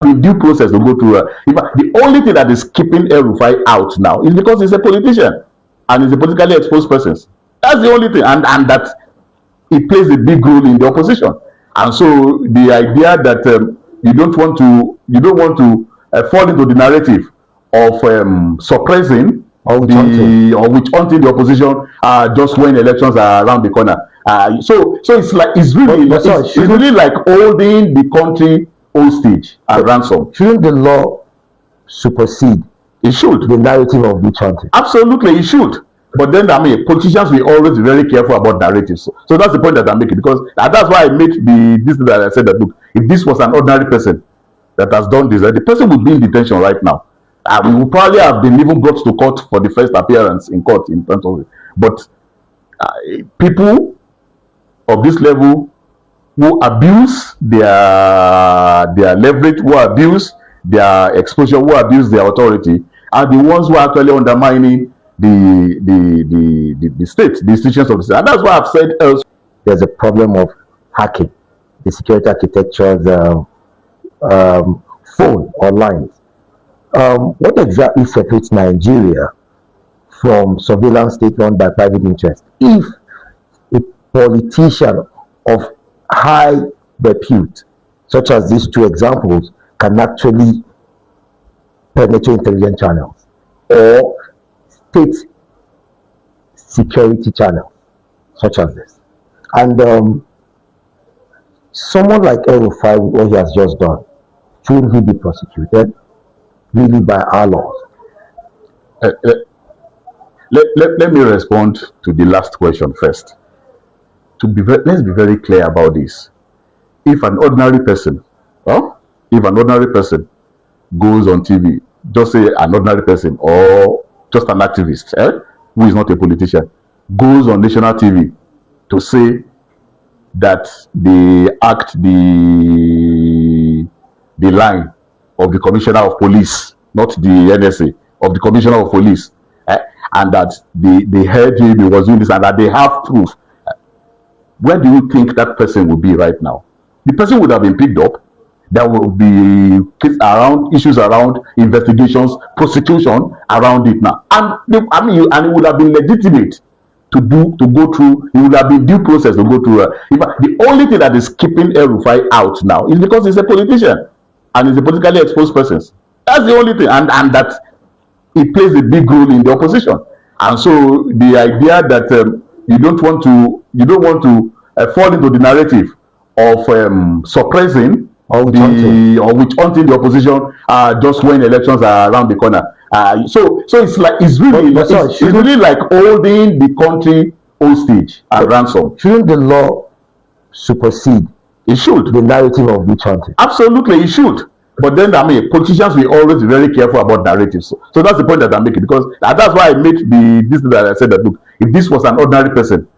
in due process to go through. In fact, the only thing that is keeping El-Rufai out now is because he's a politician and he's a politically exposed person. That's the only thing, and that he plays a big role in the opposition. And so the idea that you don't want to fall into the narrative of suppressing or witch hunting the opposition just when elections are around the corner. So it's really like holding the country hostage and ransom. Shouldn't the law supersede? It should. The narrative of witch hunting. Absolutely, it should. But then, politicians will always be very careful about narratives. So that's the point that I'm making, because that's why I made this that I said that, look, if this was an ordinary person that has done this, the person would be in detention right now. We would probably have been even brought to court for the first appearance in court in front of it. But people of this level who abuse their leverage, who abuse their exposure, who abuse their authority, are the ones who are actually undermining the state, the institutions of the state. And that's why I've said elsewhere, there's a problem of hacking the security architecture, the phone or lines. What exactly separates Nigeria from surveillance state run by private interest? If a politician of high repute, such as these two examples, can actually penetrate intelligence channels or state security channels, such as this, and someone like El-Rufai, what he has just done, shouldn't he be prosecuted really by our laws? Let me respond to the last question first. Let's be very clear about this. If an ordinary person, goes on TV, just say an ordinary person or just an activist, who is not a politician, goes on national TV to say that they act the line of the commissioner of police, not the NSA, of the commissioner of police, and that they heard him, he was doing this, and that they have proof. Where do you think that person would be right now? The person would have been picked up. There will be issues around investigations, prosecution around it now, and it would have been legitimate to go through. It would have been due process to go through. The only thing that is keeping El-Rufai out now is because he's a politician and he's a politically exposed person. That's the only thing, and that he plays a big role in the opposition. And so the idea that you don't want to fall into the narrative of suppressing or witch hunting the opposition just when elections are around the corner. So it's really like holding the country hostage and ransom. Shouldn't the law supersede? It should. The narrative of witch hunting. Absolutely, it should. But then, politicians will always be very careful about narratives. So that's the point that I'm making, because that's why I made this that I said that, look, if this was an ordinary person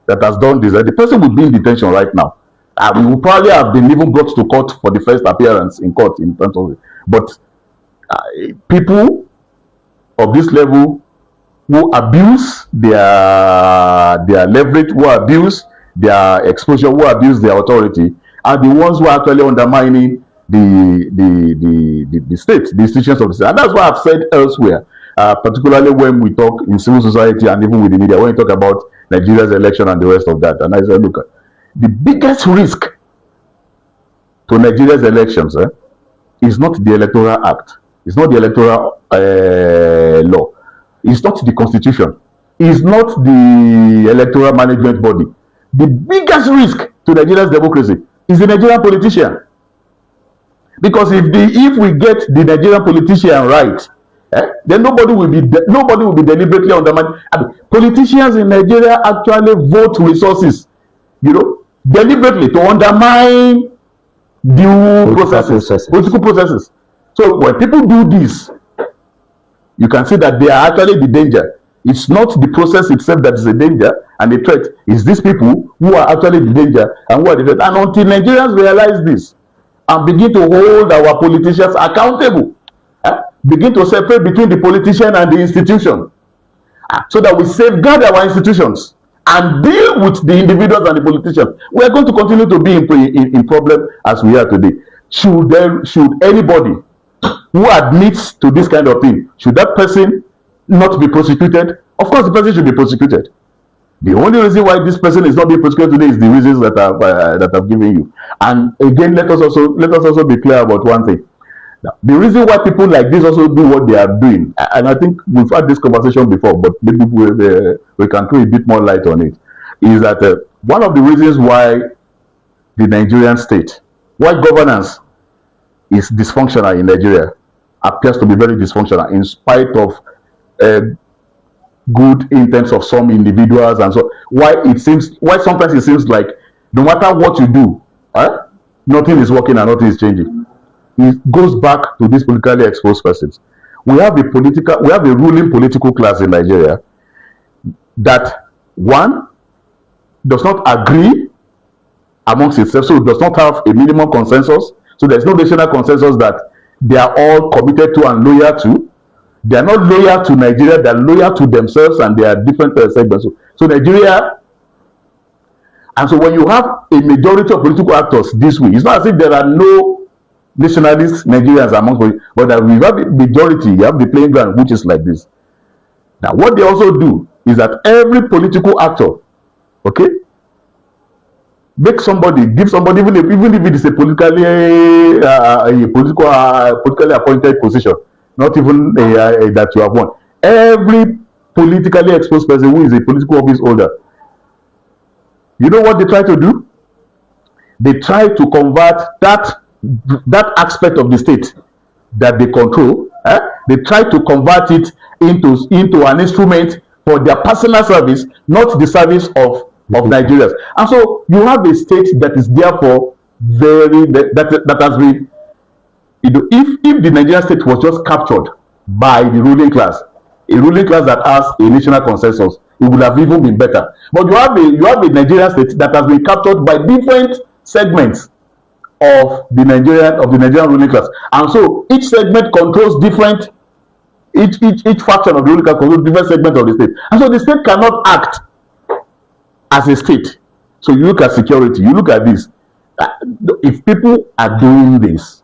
that has done this, the person would be in detention right now. We would probably have been even brought to court for the first appearance in court in front of it. But people of this level who abuse their leverage, who abuse their exposure, who abuse their authority, are the ones who are actually undermining the state, the institutions of the state. And that's why I've said elsewhere, particularly when we talk in civil society and even with the media, when we talk about Nigeria's election and the rest of that. And I said, look, the biggest risk to Nigeria's elections is not the Electoral Act, it's not the electoral law, it's not the Constitution, it's not the electoral management body. The biggest risk to Nigeria's democracy is the Nigerian politician. Because if we get the Nigerian politician right, then nobody will be deliberately undermining. Politicians in Nigeria actually vote resources, deliberately to undermine political processes. So when people do this, you can see that they are actually the danger. It's not the process itself that is a danger and a threat. It's these people who are actually the danger and who are the threat. And until Nigerians realize this and begin to hold our politicians accountable, begin to separate between the politician and the institution, so that we safeguard our institutions and deal with the individuals and the politicians, we are going to continue to be in problem as we are today. should anybody who admits to this kind of thing, should that person not be prosecuted? Of course, the person should be prosecuted. The only reason why this person is not being prosecuted today is the reasons that I've given you. And again, let us also be clear about one thing. Now, the reason why people like this also do what they are doing, and I think we've had this conversation before, but maybe we can throw a bit more light on it, is that one of the reasons why the Nigerian state, why governance is dysfunctional in Nigeria, appears to be very dysfunctional in spite of good intents of some individuals, and so why sometimes it seems like no matter what you do, nothing is working and nothing is changing. It goes back to these politically exposed persons. We have a ruling political class in Nigeria that, one, does not agree amongst itself, so it does not have a minimum consensus. So there's no national consensus that they are all committed to and loyal to. They are not loyal to Nigeria, they are loyal to themselves, and they are different segments. So Nigeria, and so when you have a majority of political actors this way, it's not as if there are no nationalist Nigerians amongst, but that we have a majority, you have the playing ground, which is like this. Now, what they also do is that every political actor, okay, give somebody, even if it is a politically appointed position, not even that you have won. Every politically exposed person who is a political office holder, you know what they try to do? They try to convert that aspect of the state that they control, they try to convert it into an instrument for their personal service, not the service of Nigerians. And so you have a state that is therefore that has been, if the Nigerian state was just captured by the ruling class, a ruling class that has a national consensus, it would have even been better. But you have a Nigerian state that has been captured by different segments of the Nigerian ruling class, and so each segment controls different. Each faction of the ruling class controls different segments of the state, and so the state cannot act as a state. So you look at security, you look at this. If people are doing this,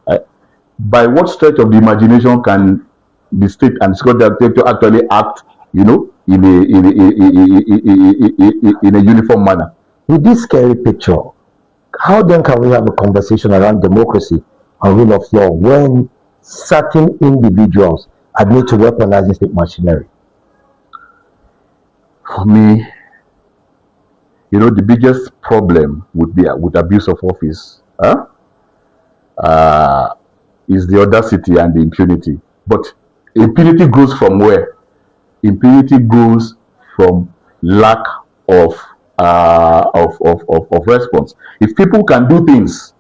by what stretch of the imagination can the state and the security architecture actually act, in a uniform manner? With this scary picture, how then can we have a conversation around democracy and rule of law when certain individuals admit to weaponizing state machinery? For me, the biggest problem with abuse of office is the audacity and the impunity. But impunity grows from where? Impunity grows from lack of response. If people can do things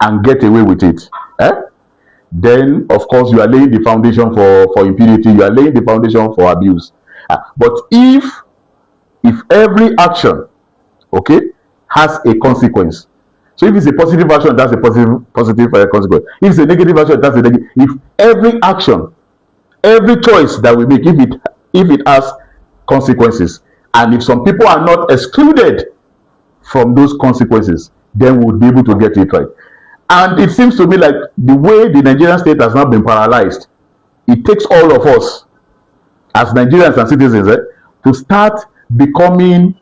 and get away with it, then of course you are laying the foundation for impunity, you are laying the foundation for abuse. But if every action, okay, has a consequence, so if it's a positive action, that's a positive consequence. If it's a negative action, that's a negative. If every action, every choice that we make, if it has consequences, and if some people are not excluded from those consequences, then we'll be able to get it right. And it seems to me like the way the Nigerian state has not been paralyzed, it takes all of us as Nigerians and citizens to start becoming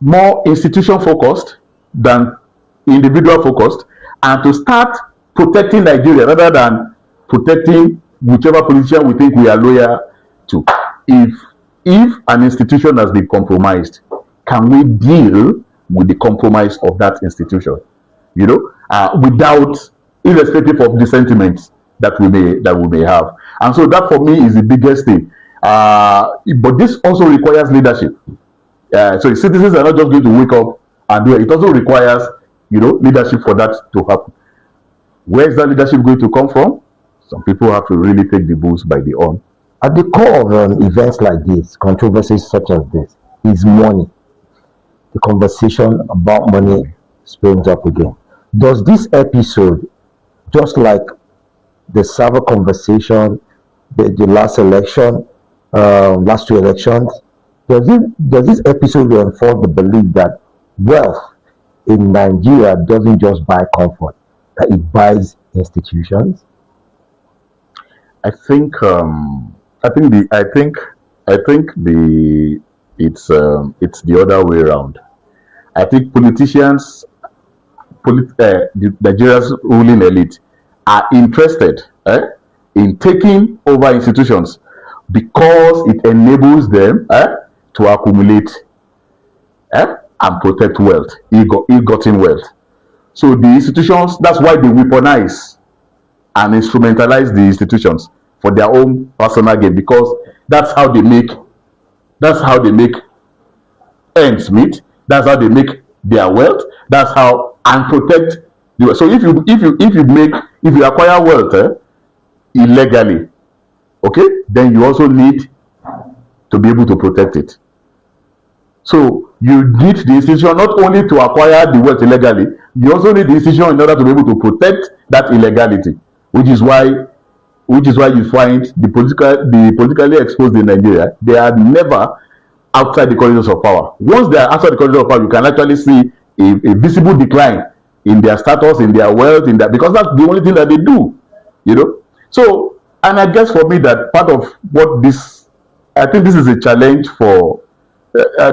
more institution focused than individual focused, and to start protecting Nigeria rather than protecting whichever politician we think we are loyal to. If an institution has been compromised, can we deal with the compromise of that institution? Without, irrespective of the sentiments that we may have. And so that for me is the biggest thing. But this also requires leadership. So citizens are not just going to wake up and do it. It also requires, leadership for that to happen. Where is that leadership going to come from? Some people have to really take the bulls by the horn. At the core of events like this, controversies such as this, is money. The conversation about money springs up again. Does this episode, just like the server conversation, the last election, last two elections, does this episode reinforce the belief that wealth in Nigeria doesn't just buy comfort, that it buys institutions? It's the other way around. I think politicians, the Nigeria's ruling elite, are interested in taking over institutions because it enables them to accumulate and protect wealth, ill-gotten wealth. So the institutions, that's why they weaponize and instrumentalize the institutions for their own personal gain, because that's how they make ends meet. That's how they make their wealth. That's how and protect the wealth. So if you acquire wealth illegally, okay, then you also need to be able to protect it. So you need the institution not only to acquire the wealth illegally, you also need the institution in order to be able to protect that illegality, which is why you find the politically exposed in Nigeria, they are never outside the corridors of power. Once they are outside the corridors of power, you can actually see a visible decline in their status, in their wealth, because that's the only thing that they do. So, and I guess for me that part of what I think this is a challenge for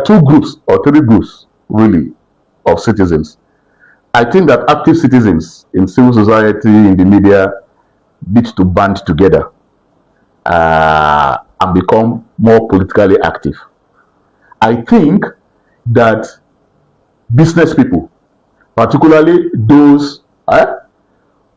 two groups or three groups really of citizens. I think that active citizens in civil society, in the media, need to band together and become more politically active. I think that business people, particularly those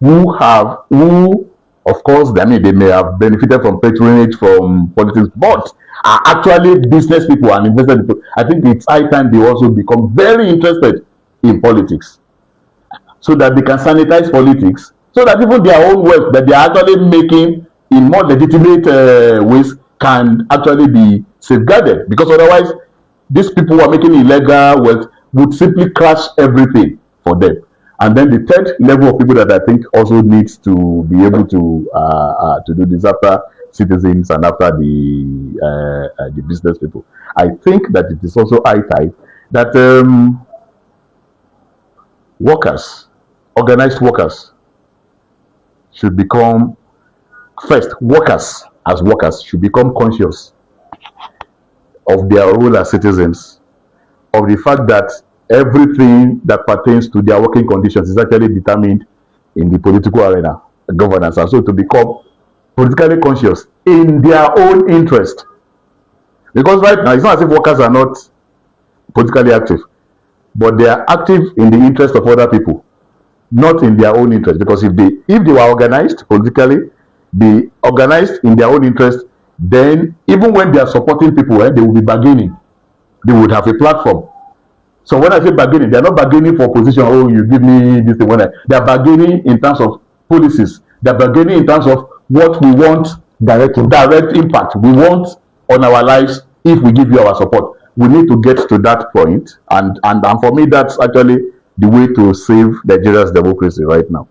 who, of course, they may have benefited from patronage from politics, but are actually business people and invested people. I think it's high time they also become very interested in politics, so that they can sanitize politics, so that even their own wealth that they are actually making in more legitimate ways can actually be safeguarded. Because otherwise, these people who are making illegal wealth would simply crash everything for them. And then the third level of people that I think also needs to be able to do this after citizens and after the business people. I think that it is also high time that organized workers should become, workers should become conscious of their role as citizens, of the fact that everything that pertains to their working conditions is actually determined in the political arena, governance, and so to become politically conscious in their own interest. Because right now, it's not as if workers are not politically active, but they are active in the interest of other people, not in their own interest. Because if they were organized politically, be organized in their own interest, then even when they are supporting people, they will be bargaining. They would have a platform. So when I say bargaining, they are not bargaining for position. Oh, you give me this thing. They are bargaining in terms of policies. They are bargaining in terms of what we want, direct impact we want on our lives if we give you our support. We need to get to that point, and for me, that's actually the way to save Nigeria's democracy right now.